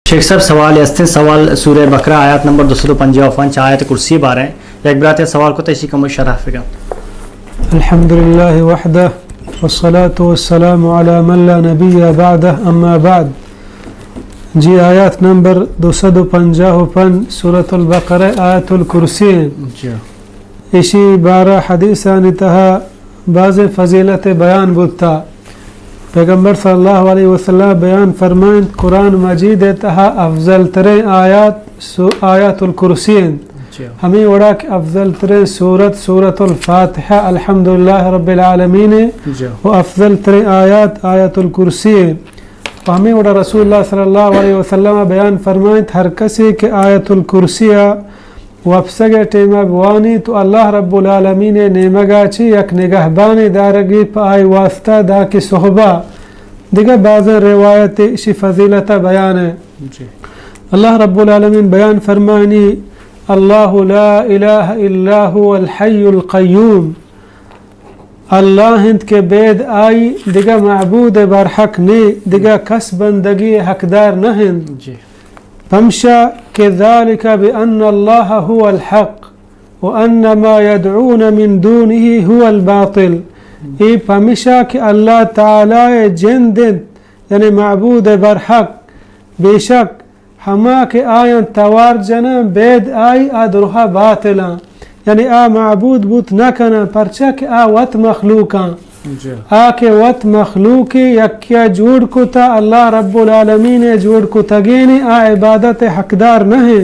شیخ صاحب سوال ہستے سوال سورہ بقرہ آیات نمبر 255 آیت کرسی بارے ایک برات سوال کو تیسی کا مشرح فکر الحمدللہ وحدہ والصلاة والسلام علی من لا نبی بعدہ اما بعد. جی آیات نمبر 255 سورة البقرہ آیت الکرسی اسی 12 حدیثان تہا بعض فضیلت بیان بودتا. پیغمبر صلی اللہ علیہ وسلم بیان فرمائیں قرآن مجید تہا افضل ترین آیات الکرسی ہمیں وڑا کہ افضل ترین سورة الفاتحہ الحمدللہ رب العالمین و افضل ترین آیات الکرسی. ہمیں وڑا رسول اللہ صلی اللہ علیہ وسلم بیان فرمائیں ہر کسی کہ آیت الکرسی وفسگ ٹیمہ بوانی تو اللہ رب العالمین نیمگا چی یک نگہبانی دارگی پائی واسطہ دا کی صحبہ دیگر بعض روایت اسی فضیلت بیان ہے. اللہ رب العالمین بیان فرمانی اللہ لا الہ الا هو الحی القیوم اللہ ہند کے بید آئی دیگر معبود برحق نہیں دیگر کس بندگی حقدار نہیں فمشا كذلك بأن الله هو الحق وأن ما يدعون من دونه هو الباطل. ای فمشا کہ اللہ تعالی جندد یعنی معبود برحق بے شک ہما کہ آیاں توار جنا بید آئی آدرها باطلا یعنی آ معبود بوت نکنا پرچا کہ آ وط مخلوقاں آکے وط مخلوقی یکیا جوڑ کو تا اللہ رب العالمین جوڑ کو تگینی آ عبادت حقدار نہیں.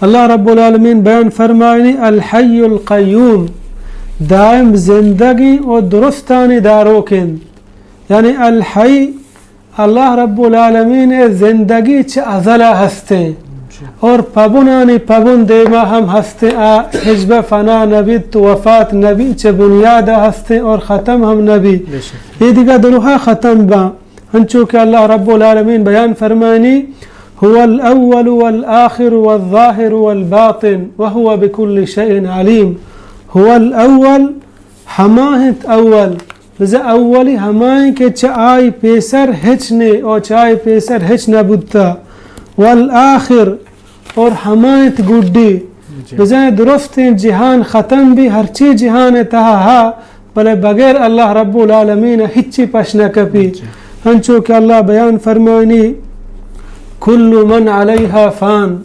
اللہ رب العالمین بیان فرمائنی الحی القیوم دائم زندگی و درستانی داروکن یعنی الحی اللہ رب العالمین زندگی چھ ازلہ ہستے اور پبنانی پبن دیما ہم ہستے حجب فنا نبی تو وفات نبی چھ بنیاد ہستے اور ختم ہم نبی یہ دیگا دلوہا ختم با ہنچو کہ اللہ رب العالمین بیان فرمانی هو الاول والآخر والظاہر والباطن وهو بكل شيء علیم. هو الاول ہماہت اول بزا اولی ہمائیں کہ چائی پیسر ہچنے اور چائی پیسر ہچ نبودتا والآخر اور ہمایت گوڑی بزا درست جہان ختم بھی ہر چی جہان تہا ہا بلے بغیر اللہ رب العالمین ہچی پشنا کپی. ہنچو کہ اللہ بیان فرمائنی کل من علیہا فان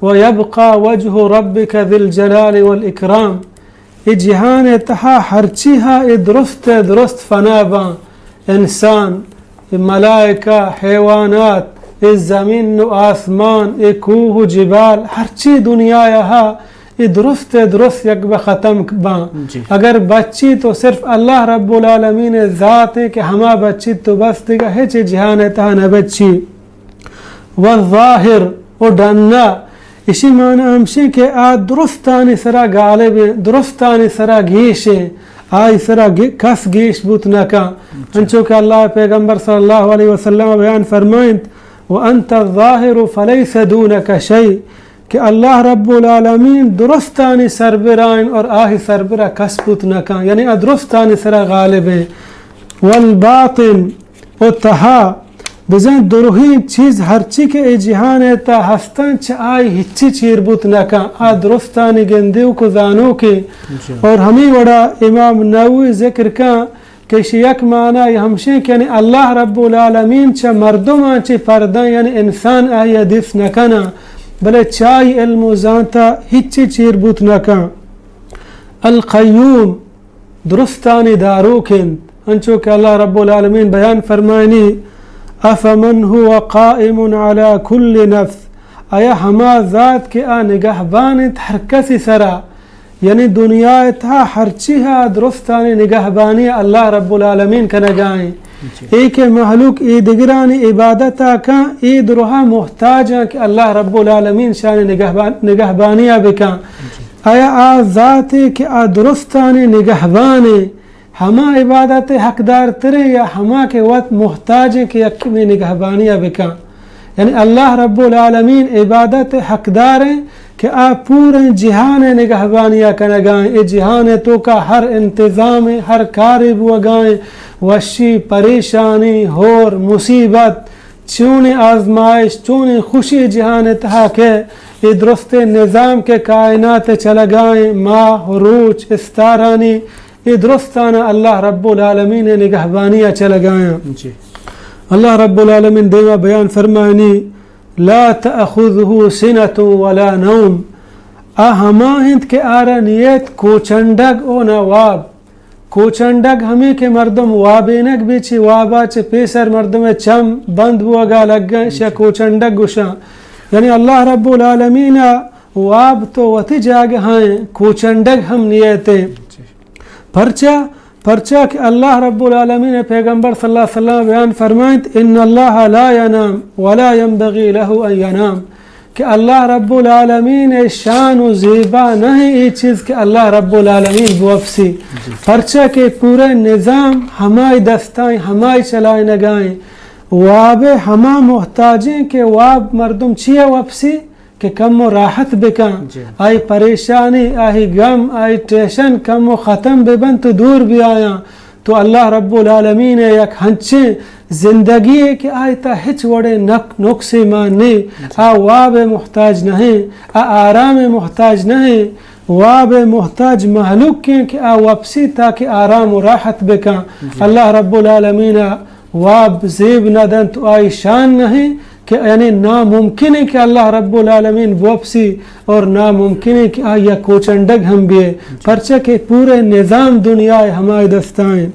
ویبقى وجہ ربک ذی الجلال والاکرام. ای جہان تہا ہر چی ہا ای درست فنا با انسان ملائکہ حیوانات ای زمین و آسمان ای کوہ و جبال ہر چی دنیا یہا ای درست یک بختم با. اگر بچی تو صرف اللہ رب العالمین ذات ہے کہ ہما بچی تو بس دیگا ہے چی جہان تہا نہ بچی. والظاہر و ڈننا اسی معنی ہمشی کہ درستانی سرا غالب درستانی سرا گیش آئی سرا کس گیش بوت نکا. انچو کہ اللہ پیغمبر صلی اللہ علیہ وسلم بیان فرمائیں وَأَنْتَ الظَّاهِرُ فَلَيْسَ دُونَكَ شَيْءٍ کہ اللہ رب العالمین درستانی سربرائن اور آہی سربرہ کس بوت نکا یعنی درستانی سرا غالب ہے. والباطن و تہا بزن دروہی چیز ہر چی کے ای جہان تا ہستن چھ آئی ہچی چیر بوت نکا آ درستانی گندیو کو زانو کے. اور ہمیں وڑا امام نووی ذکر کا کہ یک معنی ہمشے کہ یعنی اللہ رب العالمین چھ مردمان چھ فردان یعنی انسان آئی حدیث نکنا بلے چائی علم و زانتا ہچی چیر بوت نکا. القیوم درستانی داروکن انچو کہ اللہ رب العالمین بیان فرمائنی افمن هو قائم على كل نفس آیا ہما ذات کے نگہبانت ہر کسی سرا یعنی دنیا تھا ہر چیہا درستانی نگہبانی اللہ رب العالمین کا نگائیں. ایک محلوق ای دگرانی عبادتا کا ای درہا محتاجا کہ اللہ رب العالمین شان نگہبانیہ بکا. آیا ذات کہ درستانی نگہبانی ہما عبادت حقدار ترے یا ہما کے وقت محتاج کہ یک میں نگہبانیہ بکا یعنی اللہ رب العالمین عبادت حقدار ہیں کہ آپ پورے جہان نگہبانیہ کا نگائیں. اے جہان تو کا ہر انتظام ہر کار بوگائیں وشی پریشانی ہور مصیبت چون آزمائش چون خوشی جہان تہا کے یہ درست نظام کے کائنات چلگائیں ماہ روچ استارانی یہ درستانہ اللہ رب العالمین نگہبانیہ چلگائیں. اللہ رب العالمین دیما بیان فرمائنی لا تأخذه سنة ولا نوم ہما ہند کے آرہ نیت کوچنڈگ او نواب کوچنڈگ ہمیں کے مردم وابینک بیچی وابا چے پیسر مردم چم بند بوگا لگن شا کوچنڈگ گشا یعنی اللہ رب العالمین واب تو وتی جاگ ہیں کوچنڈگ ہم نیتیں پرچہ کہ اللہ رب العالمین پیغمبر صلی اللہ علیہ وسلم بیان فرمائیں ان اللہ لا ینام ولا ينبغي له ان ینام کہ اللہ رب العالمین شان و زیبا نہیں یہ چیز کہ اللہ رب العالمین بوفسی پرچہ کہ پورے نظام ہمائی دستائیں ہمائی چلائیں نگائیں واب ہما محتاجیں کہ واب مردم چیئے وفسی کہ کم و راحت بکن آئی پریشانی آئی غم آئی ٹیشن کم و ختم ببن تو دور بھی آیا تو اللہ رب العالمین یک ہنچے زندگی ہے کہ آئی تا ہچ وڑے نقصی ماننی واب محتاج نہیں آرام محتاج نہیں واب محتاج محلوق کیں کہ وپسی تاکہ آرام و راحت بکن اللہ رب العالمین واب زیب ندن تو آئی شان نہیں کہ یعنی ناممکن ہے کہ اللہ رب العالمین وپسی اور ناممکن ہے کہ آئی کوچنڈگ ہم بھی پرچہ کہ پورے نظام دنیا ہمارے دستائیں.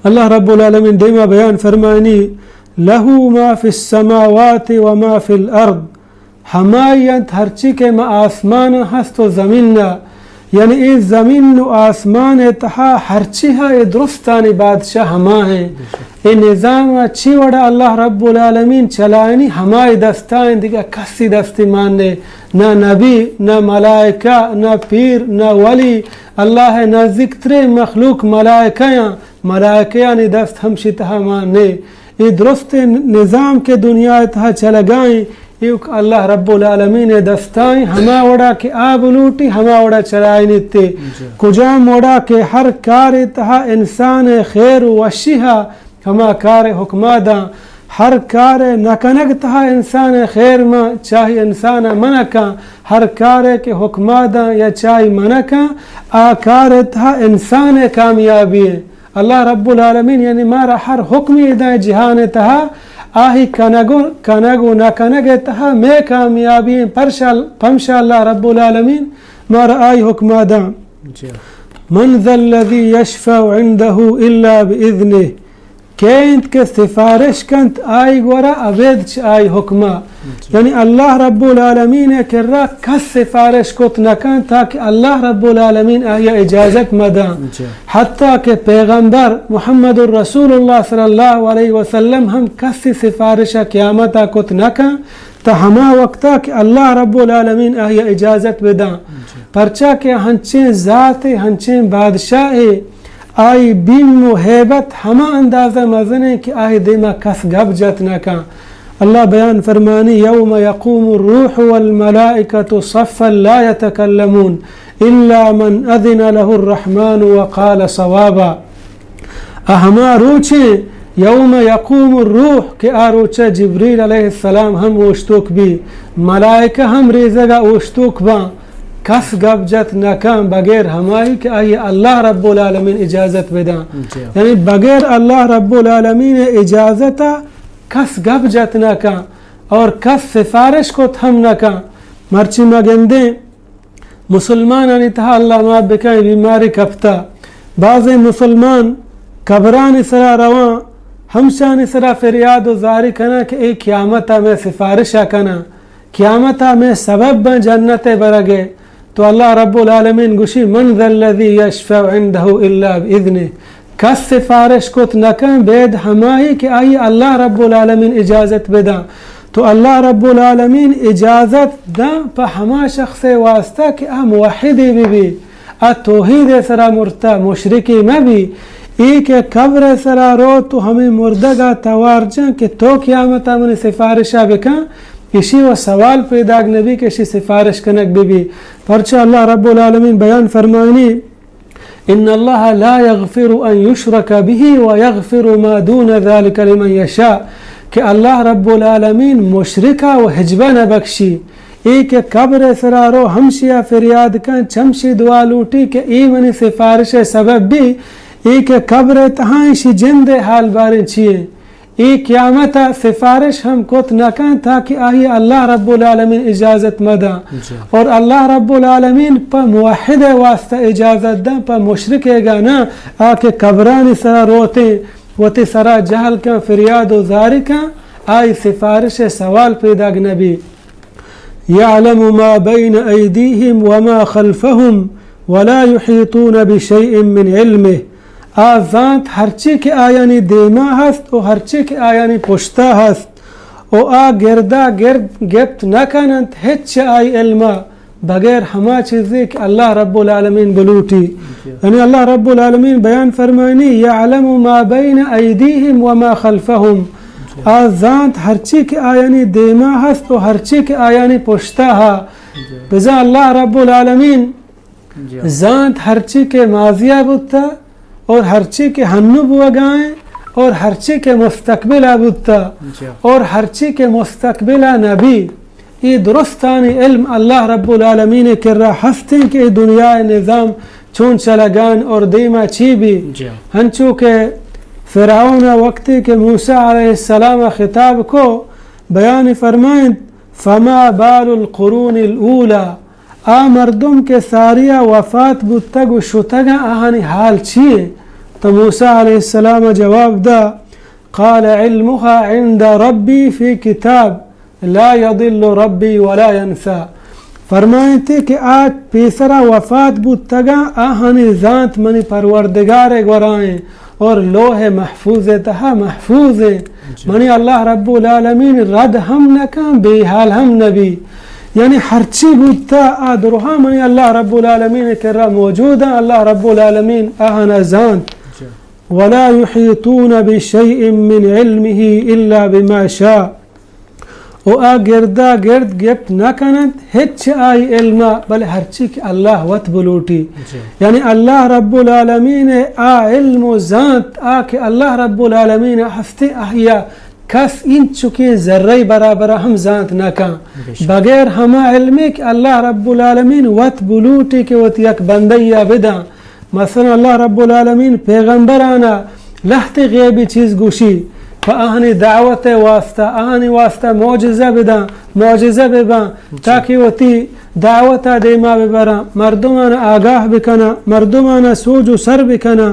اللہ رب العالمین دیما بیان فرمائنی لہو ما فی السماوات وما فی الارض ہمایت ہرچی کے ما آسمان ہست و زمین یعنی اس زمین و آسمان اتحا ہرچی ہے درستانی بادشاہ ہما ہیں یہ نظام اچھی وڑا اللہ رب العالمین چلائنی ہمائی دستائیں دیکھا کسی دستی ماننے نہ نبی نہ ملائکہ نہ پیر نہ ولی اللہ نہ ذکر مخلوق ملائکہ نے دست ہمشی تہا ماننے یہ درست نظام کے دنیا اتحا چلگائیں یہ اللہ رب العالمین دستائیں ہما وڑا کے آب لوٹی ہما وڑا چلائنی تے کجام وڑا کے ہر کار اتحا انسان خیر وشیہا ہما کار حکمہ دا ہر کار نکنگ تہا انسان خیر ما چاہی انسان منکا ہر کار کے حکمہ دا یا چاہی منکا آکار تہا انسان کامیابی ہے اللہ رب العالمین یعنی مارا ہر حکمی دا جہان تہا آہی کنگو نکنگ تہا میں کامیابی پمشا اللہ رب العالمین مارا آئی حکمہ دا من ذا الذی یشفع عنده الا بإذنه کینت کے سفارش کنت آئی گورا عبید چ آئی حکمہ یعنی اللہ رب العالمین کر رہا کس سفارش کت نکن تاکہ اللہ رب العالمین آئی اجازت مدن حتیٰ کہ پیغمبر محمد الرسول اللہ صلی اللہ علیہ وسلم ہم کس سفارش قیامتا کت نکن تا ہما وقتا کہ اللہ رب العالمین آئی اجازت بدن پرچہ کہ ہنچیں ذات ہنچیں بادشاہ آئی بیم و حیبت ہما اندازہ مزنے کہ آئی دیما کس گب جت نکا اللہ بیان فرمانی یوم یقوم الروح والملائکة صفا لا يتکلمون الا من اذن له الرحمن وقال صوابا ہما روچیں یوم یقوم الروح کہ آروچہ جبریل علیہ السلام ہم اوشتوک بھی ملائکہ ہم ریزگا اوشتوک با کس گب جت نکام بغیر ہمائی کہ آئی اللہ رب العالمین اجازت بدان یعنی بغیر اللہ رب العالمین اجازتا کس گب جت نکام اور کس سفارش کو تھم نکام مرچی مگندیں مسلمان انتہا اللہ ما بکائیں بیماری کپتا بعض مسلمان قبران سرا روان ہمشان سرا فریاد و زاری کنا کہ ای قیامتا میں سفارشا کنا قیامتا میں سبب بن جنت برگے تو اللہ رب العالمین گوشی من ذا الذی یشفع عنده الا باذنه کس سفارش کت نکن بید ہمائی کہ آئی اللہ رب العالمین اجازت بدا تو اللہ رب العالمین اجازت دا پا ہما شخص واسطہ کہ موحدی بھی توحید سرا مرتا مشرکی میں بھی ای کہ قبر سرا رو تو ہمیں مردگا توار جن کہ تو قیامتا منی سفارشہ بکن اسی و سوال پیدا نبی کے اسی سفارش کنک بھی پرچہ اللہ رب العالمین بیان فرمانی ان اللہ لا یغفر ان یشرک به و یغفر ما دون ذلك لمن یشاء کہ اللہ رب العالمین مشرکہ و حجبہ نہ بخشی ای کہ قبر سرارو ہمشیا فریاد کن چمشی دعا لوٹی کہ ای منی سفارش سبب بھی ای کہ قبر تہائشی جند حال بارن چیئے ای قیامت سفارش ہم کت نکن تاکہ آئی اللہ رب العالمین اجازت مدا اور اللہ رب العالمین پا موحد واسطہ اجازت دا پا مشرک گانا آکے قبرانی سرا روتے وتی سرا جہل کا فریاد و زاری کا آئی سفارش سوال پیدا نبی يعلم ما بين أيديهم وما خلفهم ولا يحيطون بشيء من علمه آزانت ہرچی کے آیانی دیما ہست و ہرچی کے آیانی پشتا ہست و آ گردہ گرد گپت نکنند ہچ آئی علمہ بغیر ہما چیزیں کہ اللہ رب العالمین بلوٹی یعنی اللہ رب العالمین بیان فرمائنی یعلم ما بین ایدیہم وما خلفہم آزانت ہرچی کے آیانی دیما ہست و ہرچی کے آیانی پشتا ہا بزا اللہ رب العالمین زانت ہرچی کے ماضیہ بودتا اور ہرچی کے ہنو بوگائیں اور ہرچی کے مستقبل بودتا اور ہرچی کے مستقبل نبی یہ درستانی علم اللہ رب العالمین کر رہا ہستیں کہ دنیا نظام چون چلگان اور دیما چی بھی ہنچو کہ فرعون وقتی کہ موسیٰ علیہ السلام خطاب کو بیان فرمائیں فما بال القرون الاولا آ مردم کے ساریہ وفات بودتگ و شتگا آہانی حال چیئے تو موسیٰ علیہ السلام جواب دا قال علمها عند ربی فی کتاب لا يضل ربی ولا ينسى فرمائیں تھے کہ آج پیسرا وفات بودتگا آہانی ذات منی پروردگار گورائیں اور لوح محفوظ تہا محفوظ منی اللہ رب العالمین رد ہم نکم بے حال ہم نبی یعنی ہرچی بودتا آدروہا منی اللہ رب العالمین کرا موجود اللہ رب العالمین آہنا زانت ولا يحيطون بشيء من علمه إلا بما شاء و آ گردہ گرد گپت نکنند ہچ آئی علمہ بل ہرچی کہ اللہ وط بلوٹی یعنی اللہ رب العالمین آ علم و ذات آ کہ اللہ رب العالمین ہستے احیا کس ان چکے ذرے برابر ہم ذات نکا بغیر ہما علمی کہ اللہ رب العالمین وط بلوٹی کہ وط یک بندیہ بدا مثلا اللہ رب العالمین پیغمبرانا لہت غیبی چیز گوشی فآہنی دعوت واسطہ آہنی واسطہ معجزہ بدا معجزہ ببا تاکہ وتی دعوت دیما ببرا مردمان آگاہ بکنا مردمان سوج و سر بکنا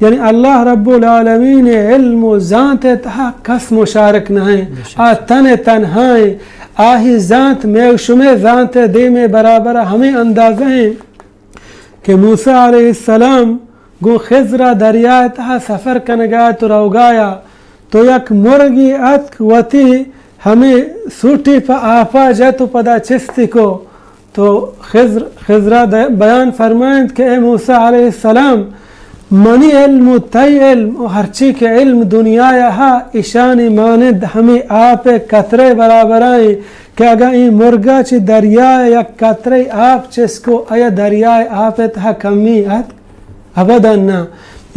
یعنی اللہ رب العالمین علم و ذات تہا کس مشارک نہیں آ تن تنہائیں آہی ذات میں شمع ذات دیمے برابر ہمیں اندازہ ہیں کہ موسیٰ علیہ السلام گو خضرہ دریائے تہا سفر کنگا تو روگایا تو یک مرگی اتک وتی ہمیں سوٹی پا آفا جاتو پدا چستی کو تو خضرہ بیان فرمائند کہ اے موسیٰ علیہ السلام منی علم و تی علم و ہرچی کے علم دنیا یہا اشانی ماند ہمیں آپ قطرے برابر آئیں کہ اگر این مرگا چی دریائے یا قطرے آپ چس کو آیا دریائے آپ تہا کمی ات ابدا نا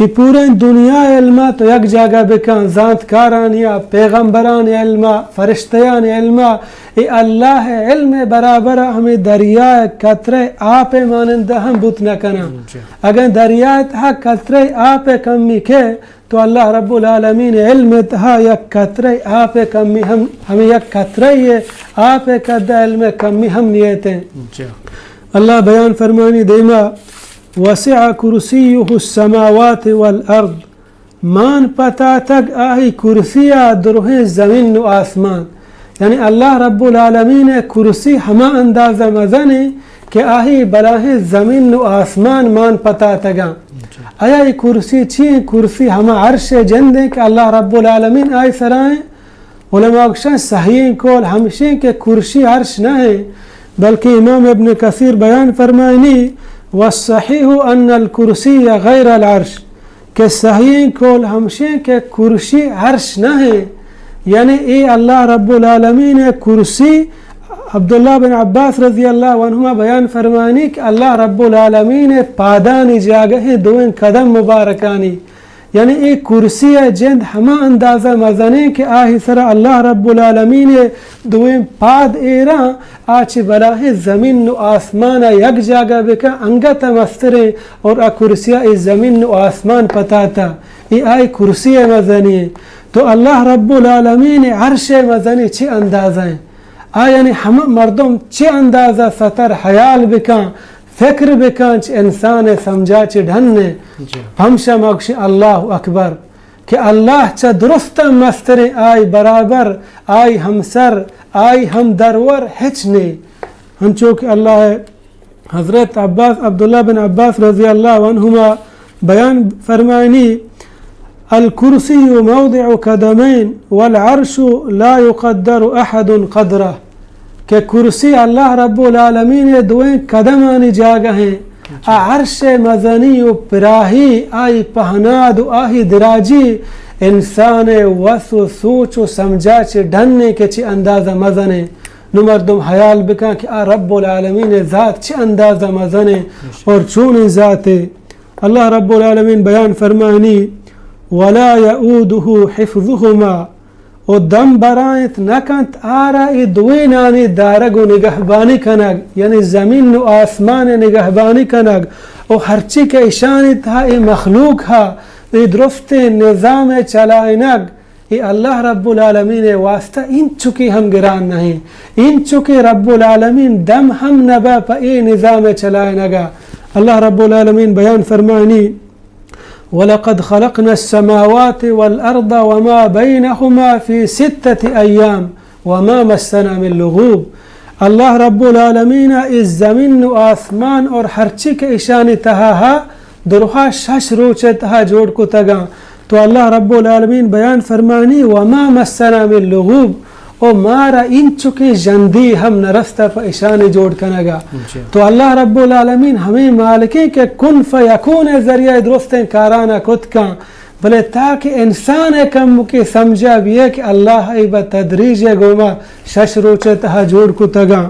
یہ پورے دنیا علمہ تو یک جگہ بکن ذات کارانیا پیغمبران علمہ فرشتیان علمہ یہ اللہ علم برابر ہمیں دریائے قطرے آپ مانندہ ہم بت نہ کنا اگر دریائے تہا قطرے آپ کمی کے تو اللہ رب العالمین علم تہا یک قطرے آپ کمی ہمیں یک قطرے آپ قدہ علم کمی ہم نیتے اللہ بیان فرمانی دیما وسع کرسیہ السماوات والارض مان پتا تک آہی کرسیہ درہیں زمین و آسمان یعنی اللہ رب العالمین کرسی ہما اندازہ مزنے کہ آہی بلاہ زمین و آسمان مان پتا تگا آیا یہ کرسی چیئے کرسی ہما عرش جندے کہ اللہ رب العالمین آئی سرائیں علماء اکشان صحیح کول ہمشیں کہ کرسی عرش نہ ہے بلکہ امام ابن کثیر بیان فرمائنی والصحیح ان الکرسی غیر العرش کہ صحیح کول ہمشیں کہ کرسی عرش نہ ہے یعنی اے اللہ رب العالمین کرسی عبداللہ بن عباس رضی اللہ عنہما بیان فرمانی کہ اللہ رب العالمین پادانی جاگہ دوین قدم مبارکانی یعنی ایک کرسی جند ہما اندازہ مزنے کہ آہی سر اللہ رب العالمین دویم پاد ایران آچ براہ زمین و آسمان یک جاگہ بکا انگتا مسترے اور کرسی ای زمین و آسمان پتاتا ای آئی کرسی مزنی تو اللہ رب العالمین عرش مزنی چی اندازہ ہیں یعنی ہم مردم چی اندازہ سطر حیال بکا فکر بکن چ انسان سمجھا چ ڈھننے ہمشہ مگش اللہ اکبر کہ اللہ چا درست مستر آئی برابر آئی ہمسر آئی ہم درور ہچنے ہنچو کہ اللہ حضرت عبداللہ بن عباس رضی اللہ عنہما بیان فرمائنی الکرسی موضع قدمین والعرش لا يقدر احد قدرہ کہ کرسی اللہ رب العالمین دوئیں قدمانی جاگہ ہیں عرش مزنی و پراہی آئی پہناد و آہی دراجی انسان وس و سوچ و سمجھا چے ڈھننے کے چی اندازہ مزنے نمردم حیال بکا کہ رب العالمین ذات چی اندازہ مزنے اور چون ذات اللہ رب العالمین بیان فرمائنی ولا يؤوده حفظهما و دم برایت نکنت ای دوینانی دارگ و نگہبانی کنگ یعنی زمین و آسمان نگہبانی کنگ و ہرچی کے اشانی تھا ای مخلوق ہا ای درست نظام چلائنگ ای اللہ رب العالمین واسطہ ان چکی ہم گران نہیں ان چکی رب العالمین دم ہم نبا پا ای نظام چلائنگا اللہ رب العالمین بیان فرمانی وَلَقَدْ خَلَقْنَا السَّمَاوَاتِ وَالْأَرْضَ وَمَا بَيْنَهُمَا فِي 6 أَيَّامٍ وَمَا مَسَّنَا مِن لُغُوبٍ اللہ رب العالمین اس زمین و آسمان اور ہرچی کے اشانی تہا درہا 6 روچے تہا جوڑ کو تگا تو اللہ رب العالمین بیان فرمانی وَمَا مَسَّنَا مِن لُغُوبٍ او مارا ان چکے جندی ہم نرستہ پا اشانی جوڑ کنگا تو اللہ رب العالمین ہمیں مالکی کے کن فیکون ذریعہ درستیں کارانا کت کا بلے تاکہ انسان کم کی سمجھا بھی ہے کہ اللہ ای با تدریج گوما 6 روچے تہا جوڑ کو تگا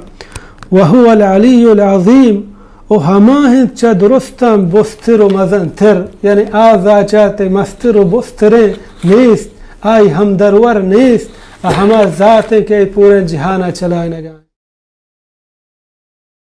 وہو العلی العظیم او ہماہن چا درستم بستر و مزنتر یعنی آزا چاہتے مستر و بستریں نیست آئی ہم درور نیست ہما ذات کے پورے جہانہ چلائے نگا